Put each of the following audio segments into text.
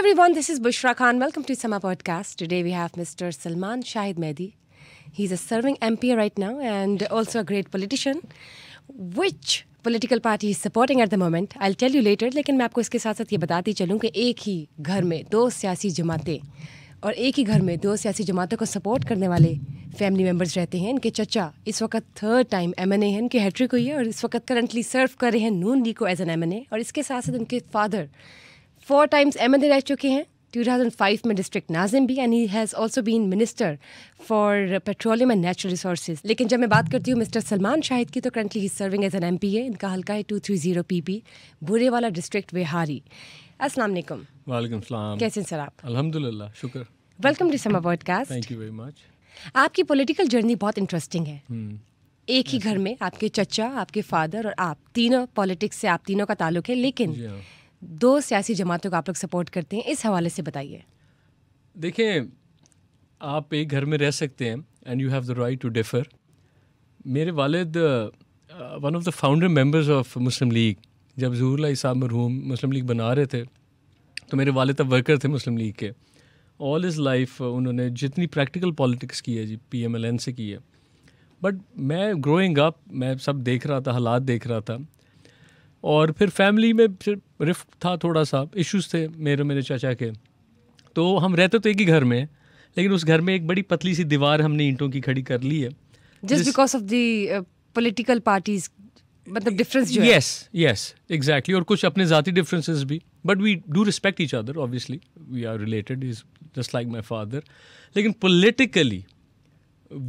everyone, this is Bushra Khan. Welcome to Sama Podcast. Today we have Mr. Salman Shahid Mehdi. He's a serving MP right now and also a great politician. Which political party he's supporting at the moment, I'll tell you later. लेकिन मैं आपको इसके साथ साथ ये बताती चलूँ कि एक ही घर में दो सियासी जमातें और एक ही घर में दो सियासी जमातों को सपोर्ट करने वाले फैमिली मेम्बर्स रहते हैं. इनके चचा इस वक्त 3rd टाइम MNA हैं, इनकी हैट्रिक हुई है और इस वक्त करंटली सर्व कर रहे हैं नून लीग को एज एन MNA. और इसके साथ साथ उनके फादर 4 टाइम्स MNA रह चुके हैं. 2005 में डिस्ट्रिक्ट नाजिम भी, and he has also been minister for petroleum and natural resources. लेकिन जब मैं बात करती हूँ मिस्टर सलमान शाहिद की, तो currently he serving as an MP है. इनका हल्का है 230 PP, बुरेवाला डिस्ट्रिक्ट बिहारी. अस्सलाम वालेकुम. वालेकुम सलाम. कैसे हैं सर आप? अल्हम्दुलिल्लाह, शुक्र. वेलकम टू समा podcast. Thank you very much. आपकी पॉलिटिकल जर्नी बहुत इंटरेस्टिंग है. एक ही घर में आपके चचा, आपके फादर और आप तीनों पॉलिटिक्स से आप तीनों का ताल्लुक है, लेकिन दो सियासी जमातों को आप लोग सपोर्ट करते हैं. इस हवाले से बताइए. देखें, आप एक घर में रह सकते हैं and you have the right to differ. मेरे वालिद one of the founder members of Muslim League, जब ज़हूरुल्लाह साहब मरहूम मुस्लिम लीग बना रहे थे तो मेरे वालिद तब वर्कर थे मुस्लिम लीग के. ऑल इज़ लाइफ उन्होंने जितनी प्रैक्टिकल पॉलिटिक्स की है जी PMLN से की है. बट मैं ग्रोइंग अप मैं सब देख रहा था, हालात देख रहा था. और फिर फैमिली में फिर रिफ्ट था, थोड़ा सा इश्यूज थे मेरे चाचा के. तो हम रहते तो एक ही घर में, लेकिन उस घर में एक बड़ी पतली सी दीवार हमने ईंटों की खड़ी कर ली है. Just because of the political parties, मतलब डिफरेंस जो है. Yes exactly. और कुछ अपने ज़ाती डिफरेंसेस भी, but we do respect each other. Obviously we are related, is just like my father. लेकिन politically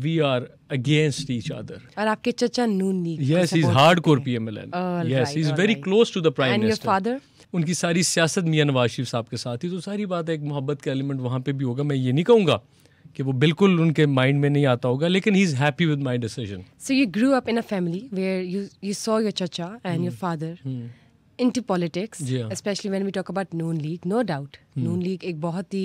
we are against each other. और आपके चचा Noon League. Yes, he's hardcore PMLN. Yes, he's very close to the Prime Minister. And your father? उनकी सारी सियासत मियां नवाज शरीफ साहब के साथ ही, तो सारी बात है, एक मोहब्बत का एलिमेंट वहाँ पे भी होगा. मैं ये नहीं कहूँगा कि वो बिल्कुल उनके माइंड में नहीं आता होगा, लेकिन he is happy with my decision. So you grew up in a family where you saw your chacha and your father into politics, especially when we talk about Noon League. No doubt, Noon League एक बहुत ही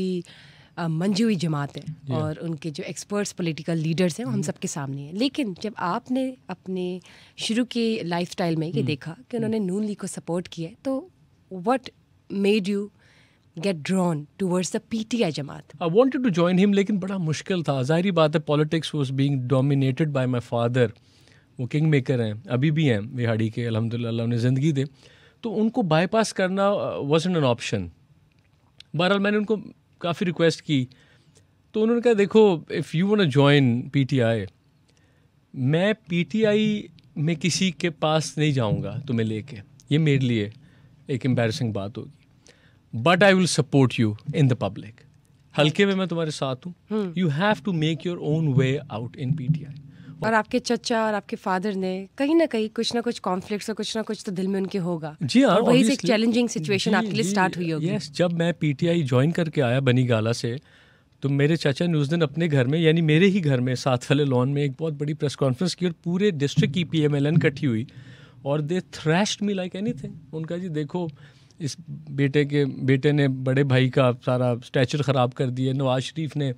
मंजी हुई जमात है और उनके जो experts political leaders हैं वो हम सबके सामने हैं. लेकिन जब आपने अपने शुरू के लाइफस्टाइल में ये देखा कि उन्होंने नून लीग को सपोर्ट किया, तो what made you get drawn towards the PTI जमात? I wanted to join him, लेकिन बड़ा मुश्किल था. ज़ाहिर बात है, politics was being dominated by my father. वो किंग मेकर हैं, अभी भी हैं बिहाड़ी के, अल्हम्दुलिल्लाह उन्हें ज़िंदगी दे. तो उनको बाईपास करना वाज़न्ट एन ऑप्शन. बहरहाल मैंने उनको काफ़ी रिक्वेस्ट की, तो उन्होंने कहा देखो, if you want to join PTI, मैं PTI में किसी के पास नहीं जाऊंगा तुम्हें लेके, ये मेरे लिए एक एम्बैरसिंग बात होगी. But I will support you in the public. हल्के में मैं तुम्हारे साथ हूँ. You have to make your own way out in PTI. और आपके चचा और आपके फादर ने कहीं ना कहीं कुछ ना कुछ कॉन्फ्लिक्ट्स और कुछ ना कुछ तो दिल में उनके होगा. जी हाँ, वही से एक चैलेंजिंग सिचुएशन आपके लिए स्टार्ट हुई होगी. यस, जब मैं PTI ज्वाइन करके आया बनी गाला से, तो मेरे चाचा ने उस दिन अपने घर में, यानी मेरे ही घर में, साथ वाले लॉन में एक बहुत बड़ी प्रेस कॉन्फ्रेंस की और पूरे डिस्ट्रिक्ट की PMLN इकट्ठी हुई और दे थ्रैश्ड मी लाइक एनीथिंग. उनका जी देखो, इस बेटे ने बड़े भाई का सारा स्टैचर ख़राब कर दिया. नवाज शरीफ ने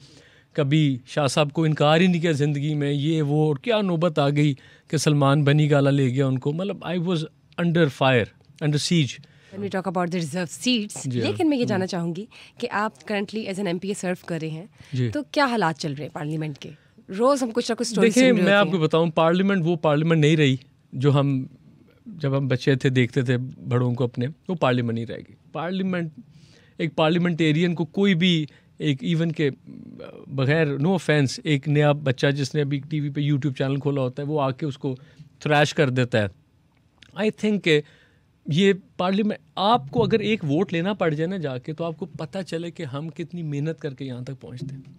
कभी शाह साहब को इनकार ही नहीं किया ज़िंदगी में, ये वो, और क्या नौबत आ गई कि सलमान बनी गाला ले गया उनको. मतलब I was under fire, under seize. When we talk about the reserved seats, लेकिन मैं ये जानना चाहूँगी कि आप करंटली एज एन MP सर्व कर रहे हैं, तो क्या हालात चल रहे हैं पार्लियामेंट के? रोज़ हम कुछ ना कुछ स्टोरी सुन रहे होते हैं. मैं आपको बताऊँ, पार्लियामेंट वो पार्लियामेंट नहीं रही जो हम जब हम बच्चे थे देखते थे बड़ों को अपने. वो पार्लियामेंट नहीं रहेगी. पार्लियामेंट, एक पार्लियामेंटेरियन को कोई भी एक इवन के बगैर, नो ऑफेंस, एक नया बच्चा जिसने अभी TV पे YouTube चैनल खोला होता है, वो आके उसको थ्रैश कर देता है. आई थिंक ये पार्लियामेंट, आपको अगर एक वोट लेना पड़ जाए ना जाके, तो आपको पता चले कि हम कितनी मेहनत करके यहाँ तक पहुँचते हैं.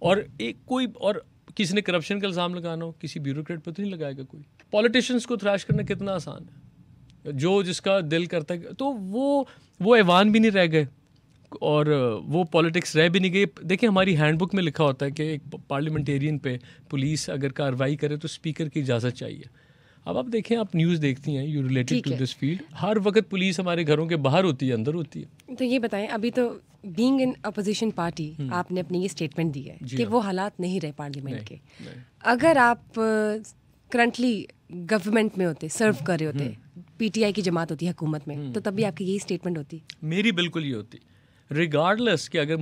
और एक कोई और किसी ने करप्शन का इल्ज़ाम लगाना हो, किसी ब्यूरोक्रेट पर तो नहीं लगाएगा कोई. पॉलिटिशियंस को थ्रैश करना कितना आसान है, जो जिसका दिल करता है. तो वो ऐवान भी नहीं रह गए और वो पॉलिटिक्स रह भी नहीं गई. देखिए, हमारी हैंडबुक में लिखा होता है कि एक पार्लियामेंटेरियन पे पुलिस अगर कार्रवाई करे तो स्पीकर की इजाज़त चाहिए. अब आप देखें, आप न्यूज़ देखती हैं, you related to this field, हर वक्त पुलिस हमारे घरों के बाहर होती है, अंदर होती है. तो ये बताएं, अभी तो बीइंग इन अपोजिशन पार्टी आपने अपनी ये स्टेटमेंट दी है कि वो हालात नहीं रहे पार्लियामेंट के. अगर आप करंटली गवर्नमेंट में होते, सर्व कर रहे होते, PTI की जमात होती है हुकूमत में, तो तब भी आपकी यही स्टेटमेंट होती? मेरी बिल्कुल ये होती. रिगार्डलेस कि अगर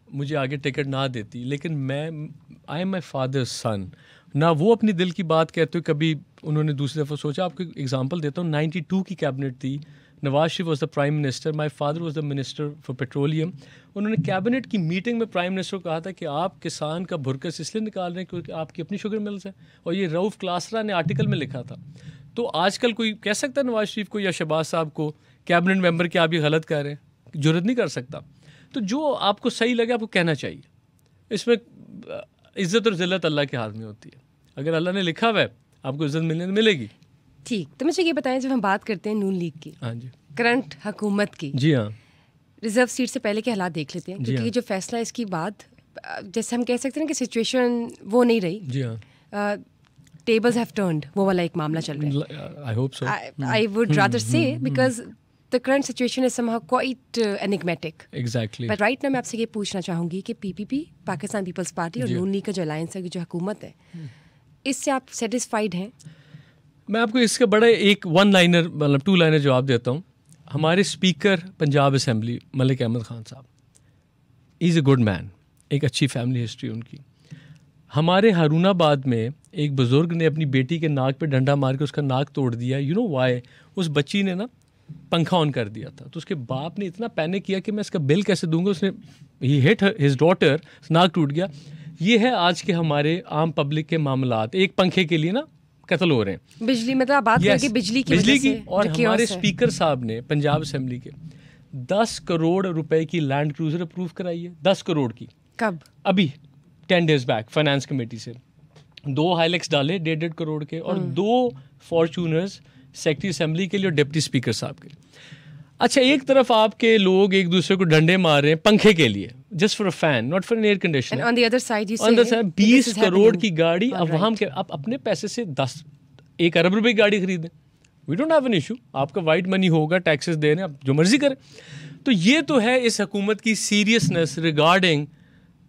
मुझे आगे टिकट ना देती, लेकिन आई एम माई फादर्स सन ना। वो अपनी दिल की बात कहते हुए कभी उन्होंने दूसरी दफ़ा सोचा। आपको एग्जांपल देता हूँ, 92 की कैबिनेट थी, Nawaz Sharif was the prime minister, my father was the minister for petroleum. उन्होंने कैबिनेट की मीटिंग में प्राइम मिनिस्टर को कहा था कि आप किसान का भुरकस इसलिए निकाल रहे हैं क्योंकि आपकी अपनी शुगर मिल्स है, और ये रऊफ़ क्लासरा ने आर्टिकल में लिखा था। तो आजकल कोई कह सकता है नवाज शरीफ को या शहबाज साहब को, कैबिनेट मेंबर कि आप ये गलत कह रहे हैं? जुर्रत नहीं कर सकता। तो जो आपको सही लगे आपको कहना चाहिए। इसमें इज़्ज़त और ज़िल्लत अल्लाह के हाथ में होती है। अगर अल्लाह ने लिखा हुआ है आपको इज़्ज़त मिलेगी। ठीक, तो मुझे ये बताएं, जब हम बात करते हैं नून लीग की, हाँ जी, करंट हुकूमत की, जी हाँ, रिजर्व सीट से पहले के हालात देख लेते हैं, क्योंकि जो फैसला इसके बाद, जैसे हम कह सकते हैं कि सिचुएशन वो नहीं रही, जी हाँ, टेबल्स हैव टर्न्ड, वो वाला एक मामला चल रहा है। I hope so. I would rather say because the current situation is somehow quite enigmatic. Exactly. But right now मैं आपसे ये पूछना चाहूँगी कि पीपीपी, पाकिस्तान पीपल्स पार्टी, और नून लीग का जो अलायंस है, जो हुकूमत है, इससे आप सेटिस्फाइड हैं? मैं आपको इसका बड़ा एक वन लाइनर मतलब 2 लाइनर जवाब देता हूँ। हमारे स्पीकर पंजाब असेंबली मलिक अहमद खान साहब, इज़ ए गुड मैन, एक अच्छी फैमिली हिस्ट्री उनकी। हमारे हारूनाबाद में एक बुज़ुर्ग ने अपनी बेटी के नाक पे डंडा मार के उसका नाक तोड़ दिया। You know why? उस बच्ची ने ना पंखा ऑन कर दिया था, तो उसके बाप ने इतना पैनिक किया कि मैं इसका बिल कैसे दूंगा। उसने ही हिट हिज डॉटर, नाक टूट गया। ये है आज के हमारे आम पब्लिक के मामलात। एक पंखे के लिए ना कत्ल हो रहे हैं। बिजली, मतलब आप बात करें कि बिजली की और हमारे स्पीकर साहब ने पंजाब असेंबली के 10 करोड़ रुपए की लैंड क्रूजर अप्रूव कराई है। 10 करोड़ की। कब? अभी 10 डेज बैक फाइनेंस कमेटी से 2 हाइलेक्स डाले 1.5 करोड़ के, और 2 फॉर्चूनर्स सेक्रेटरी असेंबली के लिए और डिप्टी स्पीकर साहब के। अच्छा, एक तरफ आपके लोग एक दूसरे को डंडे मार रहे हैं पंखे के लिए, just for a fan, not for an air conditioner. On the other side 20 crore की गाड़ी। अब वहाँ के आप अपने पैसे से 1 अरब रुपए की गाड़ी खरीदें, we don't have an issue. आपका वाइट मनी होगा, टैक्सेस दे रहे हैं, आप जो मर्जी करें। तो ये तो है इस हुकूमत की seriousness regarding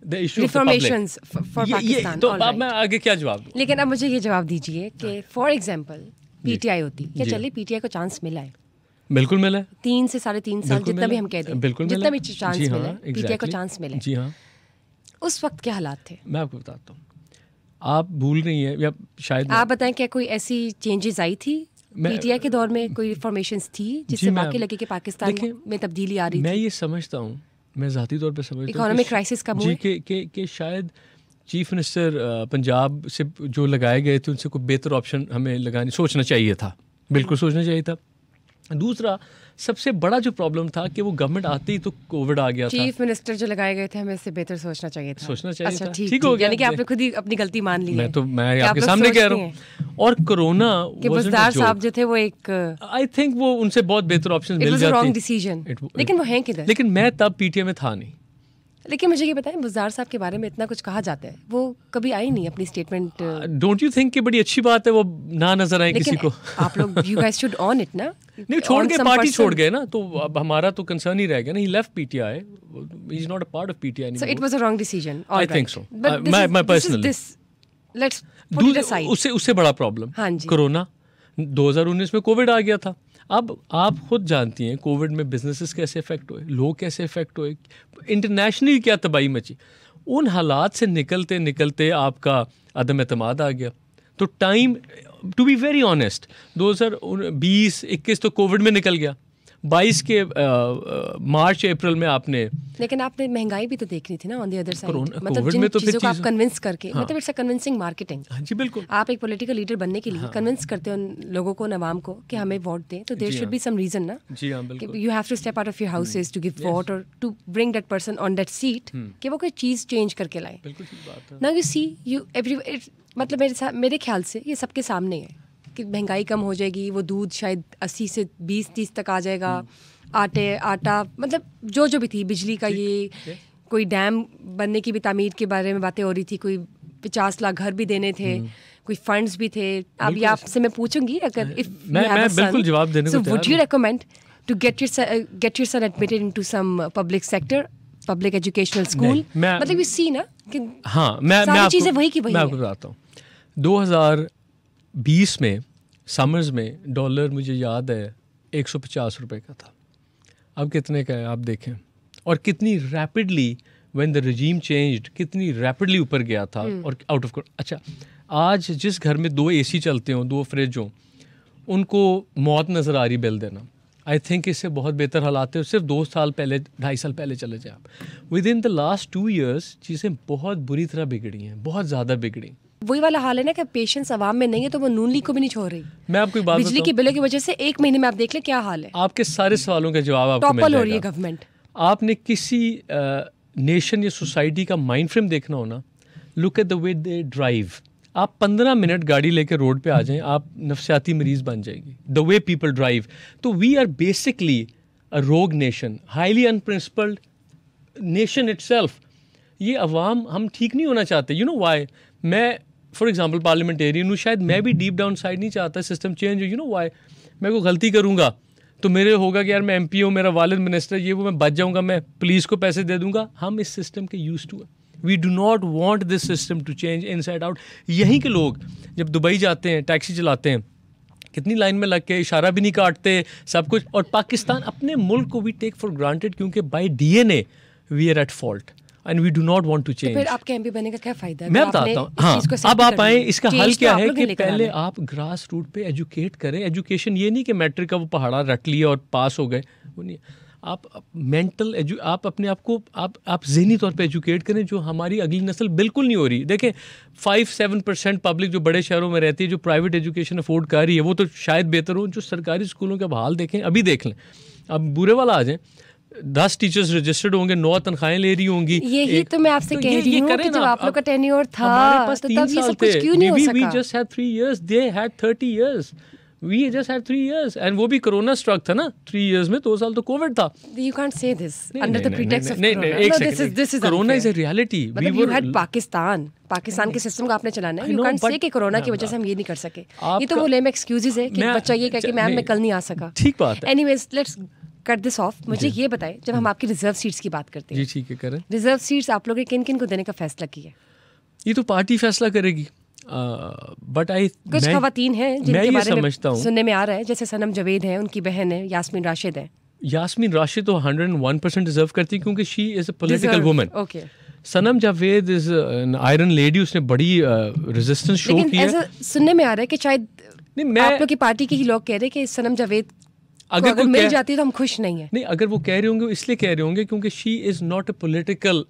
the issue of reformations for Pakistan. तो अब मैं आगे क्या जवाब दूं? लेकिन अब मुझे ये जवाब दीजिए कि फॉर एग्जांपल पीटीआई होती, क्या चलिए पीटीआई को चांस मिला है? बिल्कुल मिला है। 3 से 3.5 साल, जितना भी हम कह दें, जितना भी चांस मिला है, पीटीआई को चांस मिला है। जी हाँ। उस वक्त क्या हालात थे? मैं आपको बताता हूँ, आप भूल रही हैं या शायद आप बताएं, क्या कोई ऐसी चेंजेस आई थी पीटीआई के दौर में? कोई रिफॉर्मेशंस थी जिससे बाकी लगे कि पाकिस्तान में तब्दीली आ रही थी? मैं ये समझता हूँ, मैं ज़ाती तौर पर समझता हूँ इकोनॉमिक क्राइसिस कब हुई कि शायद चीफ मिनिस्टर पंजाब से जो लगाए गए थे उनसे कोई बेहतर ऑप्शन हमें सोचना चाहिए था। बिल्कुल सोचना चाहिए था। दूसरा सबसे बड़ा जो प्रॉब्लम था कि वो गवर्नमेंट आते ही तो कोविड आ गया था। चीफ मिनिस्टर जो लगाए गए थे, हमें इससे बेहतर सोचना चाहिए था। अच्छा, था। ठीक हो गया। यानी कि आपने खुद ही अपनी गलती मान ली है। मैं आपके सामने कह रहा हूँ। और कोरोना कि बुज़दार साहब जो थे वो एक, आई थिंक वो उनसे बहुत बेहतर ऑप्शन मिल जाते। रॉन्ग डिसीजन, लेकिन वो हैं किधर? लेकिन मैं तब पीटीआई में था नहीं। लेकिन मुझे ये बताएं, बुज़दार साहब के बारे में इतना कुछ कहा जाता है, वो कभी आई नहीं अपनी स्टेटमेंट। डोंट यू थिंक कि बड़ी अच्छी बात है वो ना नजर आए किसी को? आप लोग, you guys should on it ना। नहीं, छोड़ के पार्टी छोड़ गए ना, तो अब हमारा तो कंसर्न ही रह गया ना। He left PTI, he is not a part of PTI anymore. So it was a wrong decision. I think so. मैं personally, let's put it aside. उससे बड़ा प्रॉब्लम कोरोना 2019 में कोविड आ गया था। अब आप खुद जानती हैं कोविड में बिजनेसेस कैसे इफेक्ट हुए, लोग कैसे इफेक्ट हुए, इंटरनेशनली क्या तबाही मची। उन हालात से निकलते निकलते आपका अदम एतमाद आ गया। तो time, to be very honest, 2020-21 तो कोविड में निकल गया। 22 के मार्च अप्रैल में आपने, लेकिन आपने महंगाई भी तो देखनी थी ना ऑन द अदर साइड। मतलब जिन चीजों को आप कन्विंस करके, मतलब इट्स अ कन्विंसिंग मार्केटिंग। जी बिल्कुल। आप एक पॉलिटिकल लीडर बनने के लिए कन्विंस करते हो लोगों को, नवाम को, कि हमें वोट दें, तो there should be some reason ना। जी हाँ, बिल्कुल। You have to step out of your houses to give vote और to bring that person on that seat, कि वो कोई चीज चेंज करके लाए। बिल्कुल ठीक बात है। Now you see, you every, मतलब मेरे ख्याल से ये सबके सामने है कि महंगाई कम हो जाएगी, वो दूध शायद 80 से 20-30 तक आ जाएगा, आटा, मतलब जो भी थी, बिजली का ये, कोई डैम बनने की भी तामीर के बारे में बातें हो रही थी, कोई 50 लाख घर भी देने थे, कोई फंड्स भी थे। अब ये आपसे मैं पूछूंगी, अगर इफ मैं बिल्कुल जवाब देने को तैयार हूं। So would you recommend to get your son admitted into some public sector, public educational school? मतलब यू सी ना कि हाँ, मैं चीजें वही की वही मैं आपको बताता हूँ। 2020 में समर्स में डॉलर, मुझे याद है, 150 रुपए का था। अब कितने का है आप देखें, और कितनी rapidly when the regime changed कितनी रैपिडली ऊपर गया था और आउट ऑफ। अच्छा, आज जिस घर में 2 AC चलते हों, 2 फ्रिज हों, उनको मौत नज़र आ रही बिल देना। आई थिंक इससे बहुत बेहतर हालात है, सिर्फ 2 साल पहले 2.5 साल पहले चले जाए आप। With in the last 2 years चीज़ें बहुत बुरी तरह बिगड़ी हैं, बहुत ज़्यादा बिगड़ी। वही वाला हाल है ना कि पेशेंस अवाम में नहीं है, तो वो नून लीग को भी नहीं छोड़ रही। मैं आपको एक बात बिजली के बिलों की वजह से 1 महीने में आप देख ले क्या हाल है। आपके सारे सवालों का जवाब आपको मिल टॉपल हो रही है जाएगा। गवर्नमेंट। आपने किसी नेशन या सोसाइटी का माइंड फ्रेम देखना हो ना, look at the way they drive. आप 15 मिनट गाड़ी लेके रोड पे आ जाएं, आप नफसियाती मरीज बन जाएंगी। The way people drive. तो वी आर बेसिकली अ रोग नेशन, हाईली अनप्रिंसिपल्ड नेशन इटसेल्फ। ये अवाम हम ठीक नहीं होना चाहते। You know why? मैं फॉर एग्जांपल पार्लियामेंटेरियन हूँ, शायद मैं भी डीप डाउन साइड नहीं चाहता सिस्टम चेंज हो। You know why? मैं कोई गलती करूँगा तो मेरे होगा कि यार मैं MP हूँ, मेरा वालिद मिनिस्टर, ये वो, मैं बच जाऊँगा, मैं पुलिस को पैसे दे दूँगा। हम इस सिस्टम के यूज टू है। We do not want this system to change inside out. यहीं के लोग जब दुबई जाते हैं, टैक्सी चलाते हैं, कितनी लाइन में लग के इशारा भी नहीं काटते, सब कुछ। और पाकिस्तान, अपने मुल्क को वी टेक फॉर ग्रांटेड, क्योंकि by DNA we are at fault and we do not want to change. फिर आपके MP बनने का क्या फायदा है? मैं बताता हूँ। हाँ, अब आप आए, इसका हल क्या है कि पहले आप ग्रास रूट पे एजुकेट करें। एजुकेशन ये नहीं कि मैट्रिक का वो पहाड़ा रट लिया और पास हो गए, वो नहीं। आप मेंटल आप अपने आप को आप ज़हनी तौर पे एजुकेट करें, जो हमारी अगली नस्ल बिल्कुल नहीं हो रही। देखें 5-7% पब्लिक जो बड़े शहरों में रहती है, जो प्राइवेट एजुकेशन अफोर्ड कर रही है, वो तो शायद बेहतर हो। जो सरकारी स्कूलों का हाल देखें, अभी देख लें। अब बुरे वाला आ जाए, 10 टीचर्स रजिस्टर्ड होंगे, 9 तनख्वाहें ले रही होंगी। यही तो मैं आपसे कह रही हूँ कि जब आप लोग का टेन्योर था, हमारे पास तो 3 तब ये साल सब कुछ क्यों नहीं हो सका? We just had 3 years, they had 30 years. We just had 3 years, and वो भी कोरोना स्ट्रक था ना 3 years में। 2 साल तो कोविड था। You can't say this under the pretext of नहीं, corona. एक No, second, this is corona unfair. is a reality. मतलब you had पाकिस्तान के सिस्टम को आपने चलाना है। You can't say कि कोरोना की वजह से हम ये नहीं कर सके। ये तो वो लेम एक्सक्यूजेस है कि बच्चा ये कहे कि मैम मैं कल नहीं आ सका। ठीक बात है। Anyways, let's cut this of. मुझे ये बताएं, जब हम आपकी रिजर्व सीट्स की बात करते हैं, जी ठीक है, करें। रिजर्व सीट्स आप लोगों ने किन किन को देने का फैसला किया? ये तो पार्टी फैसला करेगी। बट कुछ खवातीन हैं जिनके बारे में समझता हूँ, सुनने में आ रहा है, जैसे सनम जावेद है, उनकी बहन है यास्मीन राशिद है। यास्मीन राशिद तो 101% डिजर्व करती है, क्योंकि she is a political woman. Okay. Sanam Javed is an iron lady, उसने बड़ी रेजिस्टेंस शो की है। सुनने में आ रहा है कि शायद आप लोग की पार्टी के ही लोग कह रहे हैं कि सनम जावेद अगर मिल जाती तो हम खुश नहीं है। नहीं, अगर वो कह रहे होंगे इसलिए कह रहे होंगे क्योंकि she is not a political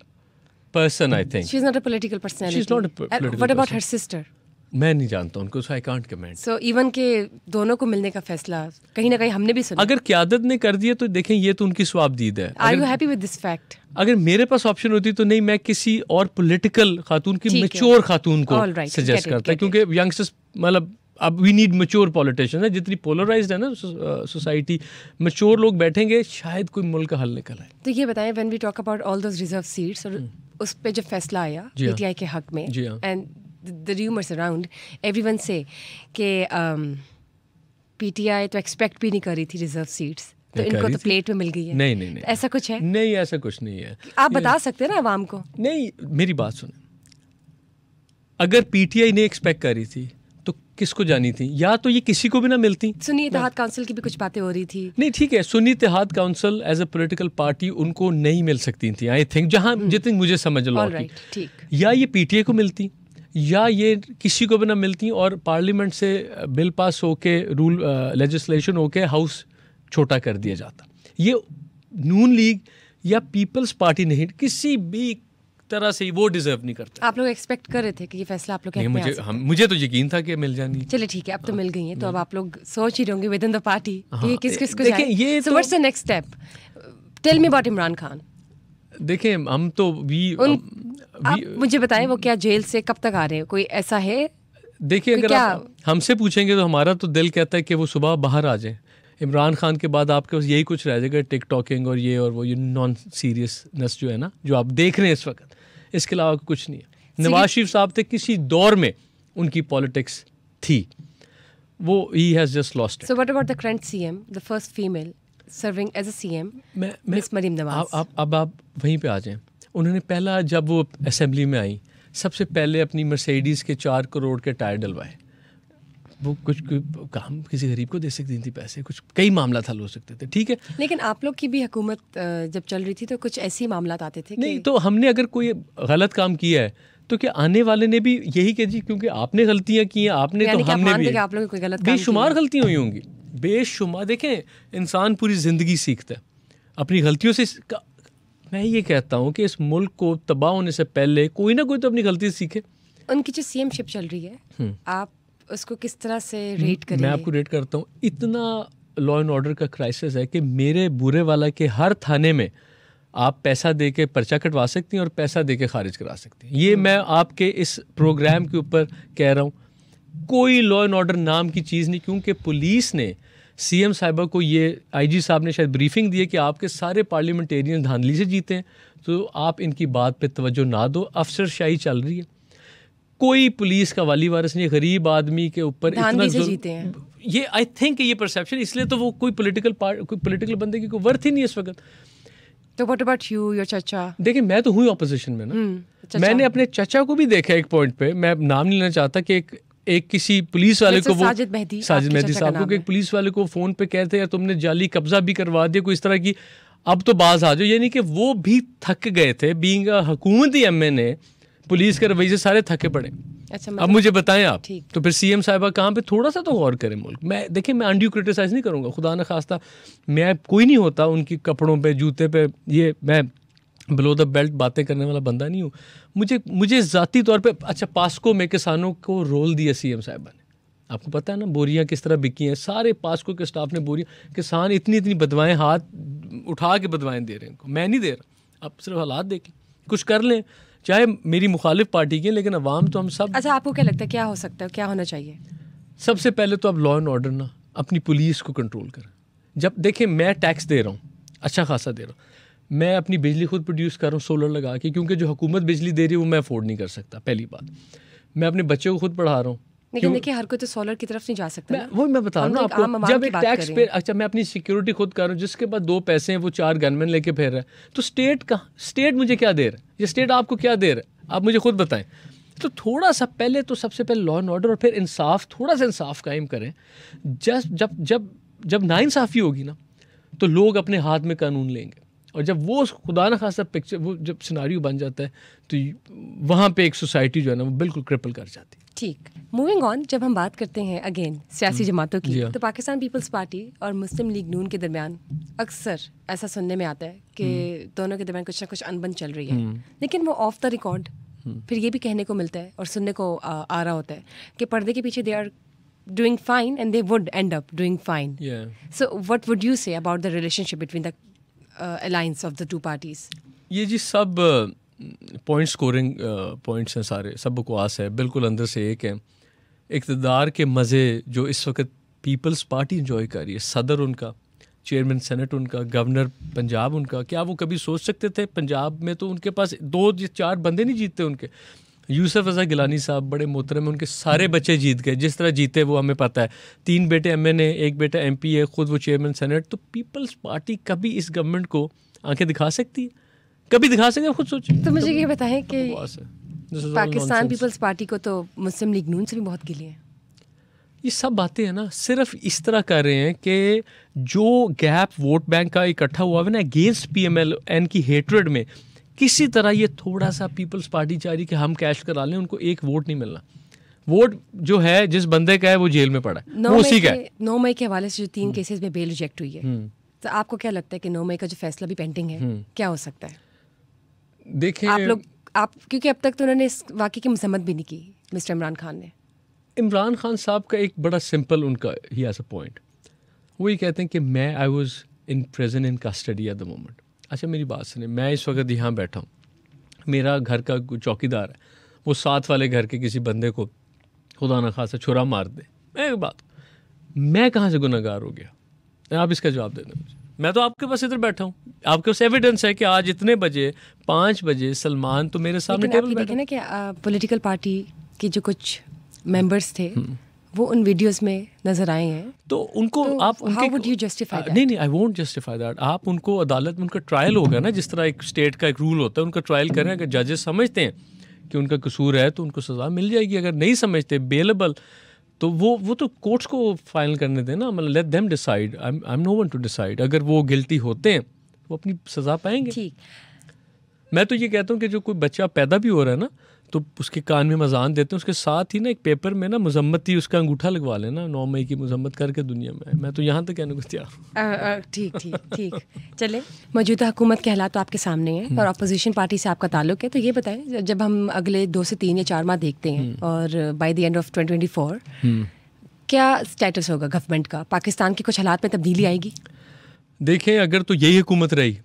person. I think she is not a political personality. She is not a political. What about her sister? मैं नहीं जानता उनको, so I can't comment. So even के दोनों को मिलने का फैसला कहीं ना कहीं हमने भी सुना। अगर क़यादत ने कर दिया तो देखें, ये तो उनकी स्वाबदीद है। Are you happy with this fact? अगर मेरे पास ऑप्शन होती तो नहीं, मैं किसी और पॉलिटिकल खातून की, मैच्योर खातून को सजेस्ट करता, क्योंकि यंगस्टर्स, मतलब अब वी नीड मैच्योर पॉलिटिशियन है। जितनी पोलराइज्ड है ना सोसाइटी, मैच्योर लोग बैठेंगे, शायद कोई मुल्क का हल निकल आए। तो ये बताएं, when we talk about all those reserve seats, और उस पे जब फैसला आया PTI के हक में, and the rumors around, everyone say कि PTI तो एक्सपेक्ट भी नहीं कर रही थी रिजर्व सीट्स, तो इनको तो प्लेट में मिल गई है। नहीं, ऐसा कुछ है? नहीं, ऐसा कुछ नहीं है। आप बता सकते हैं ना आवाम को? नहीं, मेरी बात सुने, अगर PTI ने एक्सपेक्ट करी थी तो किसको जानी थी? या तो ये किसी को भी ना मिलती। सुन्नी इत्तेहाद काउंसिल की भी कुछ बातें हो रही थी। नहीं ठीक है, Sunni Ittehad Council as a political party उनको नहीं मिल सकती थी, आई थिंक, जहां जितनी मुझे समझ लो। ठीक। या ये PTI को मिलती, या ये किसी को भी ना मिलती, और पार्लियामेंट से बिल पास होके, रूल लेजिस्लेशन होके हाउस छोटा कर दिया जाता। ये नून लीग या पीपल्स पार्टी नहीं, किसी भी तरह से वो डिजर्व नहीं करता। आप लोग एक्सपेक्ट कर रहे थे कि ये फैसला आप लोग के मुझे तो यकीन था कि मिल जानी। चलिए ठीक है, अब तो मिल गई है, तो अब आप लोग सोच ही होंगे विद इन द पार्टी कि किस किस को जाए। ये so what's the next step? Tell me about Imran Khan. देखें, हम तो आप मुझे बताएं, वो क्या जेल से कब तक आ रहे हैं? कोई ऐसा है? देखिए, अगर आप हमसे पूछेंगे तो हमारा तो दिल कहता है कि वो सुबह बाहर आ जाए। इमरान खान के बाद आपके पास यही कुछ रह जाएगा, टिकटॉकिंग और ये और वो, ये नॉन सीरियसनेस जो है ना, जो आप देख रहे हैं इस वक्त, इसके अलावा कुछ नहीं है। नवाज शरीफ साहब थे, किसी दौर में उनकी पॉलिटिक्स थी, वो he has just lost it. So what about the current CM, the first female serving as a CM, miss Maryam Nawaz? अब आप वहीं पे आ जाएं। उन्होंने पहला, जब वो असेंबली में आई, सबसे पहले अपनी मर्सिडीज़ के 4 करोड़ के टायर डलवाए। वो कुछ काम किसी गरीब को दे सकती थी पैसे, कुछ कई मामला हल हो सकते थे, ठीक है। लेकिन आप लोग की भी हुकूमत जब चल रही थी तो कुछ ऐसे ही मामला आते थे नहीं, तो हमने अगर कोई गलत काम किया है तो क्या आने वाले ने भी यही कह जी क्योंकि आपने गलतियां की हैं, आपने तो हमने भी, आप लोगों कोई गलत काम बेशुमार गलतियां हुई होंगी, बेशुमार। देखें, इंसान पूरी ज़िंदगी सीखता है अपनी गलतियों से। मैं ये कहता हूँ कि इस मुल्क को तबाह होने से पहले कोई ना कोई तो अपनी गलती सीखे। उनकी जो सीएमशिप चल रही है, आप उसको किस तरह से रेट करेंगे? मैं आपको रेट करता हूँ। इतना लॉ एंड ऑर्डर का क्राइसिस है कि मेरे बुरे वाला के हर थाने में आप पैसा दे के पर्चा कटवा सकती हैं और पैसा दे के खारिज करा सकती हैं। ये मैं आपके इस प्रोग्राम के ऊपर कह रहा हूँ। कोई लॉ एंड ऑर्डर नाम की चीज़ नहीं, क्योंकि पुलिस ने सीएम साहिबा को ये, आईजी साहब ने शायद ब्रीफिंग दी है कि आपके सारे पार्लियामेंटेरियन धांधली से जीते हैं, तो आप इनकी बात पे तवज्जो ना दो। अफसरशाही चल रही है, कोई पुलिस का वाली वारिस नहीं, गरीब आदमी के ऊपर इतना जीते हैं। ये आई थिंक ये परसेप्शन, इसलिए तो वो कोई पॉलिटिकल बंदे की कोई वर्थ ही नहीं है इस वक्त। तो व्हाट अबाउट यू, योर चचा? देखिए, मैं तो हुई ऑपोजिशन में ना। मैंने अपने चचा को भी देखा एक पॉइंट पे, मैं नाम नहीं लेना चाहता, कि एक किसी पुलिस वाले को, वो साजिद मेहदी साहब को, एक पुलिस वाले को फोन पे कहते हैं तुमने जाली कब्जा भी करवा दिया, कोई इस तरह की, अब तो बाज आ जाओ। यानी कि वो भी थक गए थे, बीइंग हुकूमती एमएनए, पुलिस के रवैये से सारे थके पड़े। अच्छा, अब मुझे बताएं आप, तो फिर सीएम साहिबा कहाँ पे थोड़ा सा तो गौर करें मुल्क। मैं देखिए, मैं अनड्यू क्रिटिसाइज नहीं करूँगा, खुदा न खास्ता, मैं कोई नहीं होता उनकी कपड़ों पे, जूते पे, ये मैं बिलो द बेल्ट बातें करने वाला बंदा नहीं हूँ। मुझे ज़ाती तौर पे, अच्छा, पास्को में किसानों को रोल दिया सीएम साहिबा ने, आपको पता है ना, बोरियां किस तरह बिकी हैं, सारे पास्को के स्टाफ ने बोरियां, किसान इतनी बदवाएं हाथ उठा के बदवाएं दे रहे हैं इनको, मैं नहीं दे रहा। आप सिर्फ हालात देखें, कुछ कर लें, चाहे मेरी मुखालिफ पार्टी की, लेकिन अवाम तो हम सब। अच्छा, आपको क्या लगता है क्या हो सकता है, क्या होना चाहिए? सबसे पहले तो आप लॉ एंड ऑर्डर ना, अपनी पुलिस को कंट्रोल करें। जब देखें, मैं टैक्स दे रहा हूँ, अच्छा खासा दे रहा हूँ, मैं अपनी बिजली खुद प्रोड्यूस कर रहा हूँ सोलर लगा के, क्योंकि जो हुकूमत बिजली दे रही है वो मैं अफोर्ड नहीं कर सकता, पहली बात। मैं अपने बच्चे को खुद पढ़ा रहा हूँ, लेकिन देखिए हर कोई तो सोलर की तरफ नहीं जा सकता। मैं बता रहा हूँ आपको, जब एक टैक्स पे, अच्छा, मैं अपनी सिक्योरिटी खुद कर रहा हूँ, जिसके पास 2 पैसे हैं वो 4 गनमैन लेके फिर रहा है, तो स्टेट मुझे क्या दे रहा है, ये स्टेट आपको क्या दे रहा है, आप मुझे खुद बताएं। तो थोड़ा सा पहले तो सबसे पहले लॉ एंड ऑर्डर, और फिर इंसाफ, थोड़ा सा इंसाफ कायम करें। जब नाइंसाफ़ी होगी ना, तो लोग अपने हाथ में कानून लेंगे, और जब वो खुदा न खासा पिक्चर, वो जब सिनारियो बन जाता है, तो वहाँ पे एक सोसाइटी जो है ना, वो बिल्कुल क्रिपल कर जाती है। ठीक, मूविंग ऑन, जब हम बात करते हैं अगेन सियासी जमातों की, तो पाकिस्तान पीपल्स पार्टी और मुस्लिम लीग नून के दरमियान अक्सर ऐसा सुनने में आता है कि दोनों के दरमियान कुछ ना कुछ अनबन चल रही है, लेकिन वो ऑफ द रिकॉर्ड फिर ये भी कहने को मिलता है और सुनने को आ रहा होता है कि पर्दे के पीछे they are doing fine and they would end up doing fine. Yeah. So what would you say about the relationship between the alliance of the two parties? ये जी सब पॉइंट स्कोरिंग पॉइंट्स हैं, सारे सब बकवास है, बिल्कुल अंदर से एक है। इक़्तिदार के मज़े जो इस वक्त पीपल्स पार्टी इंजॉय कर रही है, सदर उनका, चेयरमैन सेनेट उनका, गवर्नर पंजाब उनका, क्या वो कभी सोच सकते थे? पंजाब में तो उनके पास 2-4 बंदे नहीं जीतते उनके। यूसुफ रज़ा गिलानी साहब बड़े मोहतरम हैं, उनके सारे बच्चे जीत गए, जिस तरह जीते वो हमें पता है। 3 बेटे एमएनए, 1 बेटा एमपी है, खुद वो चेयरमैन सेनेट। तो पीपल्स पार्टी कभी इस गवर्नमेंट को आंखें दिखा सकती है? कभी दिखा सकते हैं? खुद सोचिए। तो मुझे ये बताएं कि पाकिस्तान पीपल्स पार्टी को तो मुस्लिम लीग नून से भी बहुत गिले हैं। ये सब बातें हैं ना, सिर्फ इस तरह कर रहे हैं कि जो गैप वोट बैंक का इकट्ठा हुआ है ना अगेंस्ट PMLN की हेट्रेड में, किसी तरह ये थोड़ा सा पीपल्स पार्टी चाह रही कि हम कैश करा लें, उनको एक वोट नहीं मिलना। वोट जो है जिस बंदे का है वो जेल में पड़ा है, वो उसी का है। 9 मई के हवाले से जो 3 केसेस में बेल रिजेक्ट हुई है, तो आपको क्या लगता है कि 9 मई का जो फैसला भी पेंडिंग है, क्या हो सकता है? देखें आप क्योंकि अब तक तो उन्होंने इस वाकई की मजम्मत भी नहीं की मिस्टर इमरान खान ने। इमरान खान साहब का एक बड़ा सिंपल उनका ही हैज़ अ पॉइंट, वो ये कहते हैं कि मैं I was in prison in custody at the moment. अच्छा मेरी बात सुनिए, मैं इस वक्त यहाँ बैठा हूँ, मेरा घर का चौकीदार है, वो साथ वाले घर के किसी बंदे को खुदा न खासा छुरा मार दे, मैं कहाँ से गुनहगार हो गया? आप इसका जवाब दे दें मुझे। मैं तो आपके पास इधर बैठा हूँ, आपके पास एविडेंस है कि आज इतने बजे 5 बजे सलमान तो मेरे सामने टेबल बैठा। ना कि पॉलिटिकल पार्टी के जो कुछ मेंबर्स थे वो उन वीडियोस में नजर आए हैं, तो उनको तो आप how would you justify that? नहीं, आई वोंट जस्टिफाई दैट। आप उनको अदालत में उनका ट्रायल होगा ना, जिस तरह एक स्टेट का एक रूल होता है, उनका ट्रायल करें। अगर जजेस समझते हैं कि उनका कसूर है तो उनको सज़ा मिल जाएगी, अगर नहीं समझते बेलेबल तो वो तो कोर्ट्स को फाइनल करने दें ना, मतलब let them decide, I am no one to decide. अगर वो गिल्टी होते हैं वो अपनी सज़ा पाएंगे। ठीक, मैं तो ये कहता हूँ कि जो कोई बच्चा पैदा भी हो रहा है ना, तो उसके कान में मजान देते हैं, उसके साथ ही ना एक पेपर में ना मजम्मत ही उसका अंगूठा लगवा लेना, 9 मई की मजम्मत करके दुनिया में। मैं तो यहाँ तक कहने को तैयार। ठीक ठीक ठीक। चले, मौजूदा हुकूमत के हालात तो आपके सामने हैं और अपोजिशन पार्टी से आपका ताल्लुक है, तो ये बताएं, जब हम अगले 2 से 3 या 4 माह देखते हैं और बाय द एंड ऑफ 2024 क्या स्टेटस होगा गवर्नमेंट का? पाकिस्तान के कुछ हालात में तब्दीली आएगी? देखें, अगर तो यही हुकूमत रही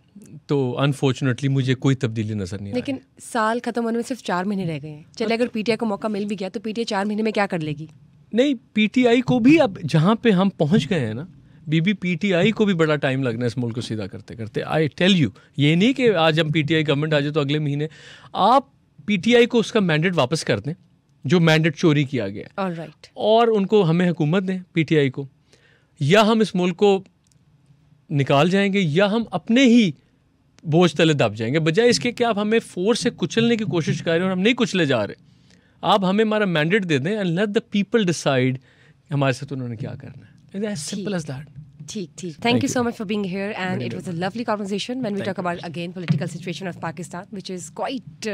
तो अनफॉर्चुनेटली मुझे कोई तब्दीली नजर नहीं आई। लेकिन साल खत्म होने में सिर्फ 4 महीने रह गए हैं। चले, अगर पीटीआई को मौका मिल भी गया तो पीटीआई 4 महीने में क्या कर लेगी? नहीं, पीटीआई को भी अब जहाँ पे हम पहुँच गए हैं ना, बीबी पीटीआई को भी बड़ा टाइम लगना है इस मुल्क को सीधा करते करते। आई टेल यू, ये नहीं कि आज हम पीटीआई गवर्नमेंट आ जाए तो अगले महीने। आप पीटीआई को उसका मैंडेट वापस कर दें जो मैंडेट चोरी किया गया है, ऑलराइट, और उनको हमें हुकूमत दें पीटीआई को, या हम इस मुल्क को निकाल जाएंगे या हम अपने ही बोझ तले दब जाएंगे। बजाय इसके कि आप हमें फोर्स से कुचलने की कोशिश कर रहे हैं और हम नहीं कुचले जा रहे, आप हमें हमारा मैंडेट दे दें and let the people decide हमारे साथ उन्होंने क्या करना है। As simple as that. ठीक ठीक। Thank you so much for being here, and it was a lovely conversation when we talk about again political situation of Pakistan, which is quite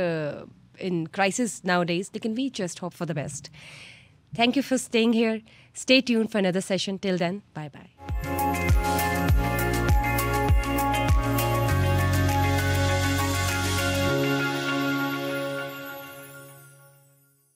in crisis nowadays. Lekin we just hope for the best. Thank you for staying here. Stay tuned for another session. Till then, bye bye.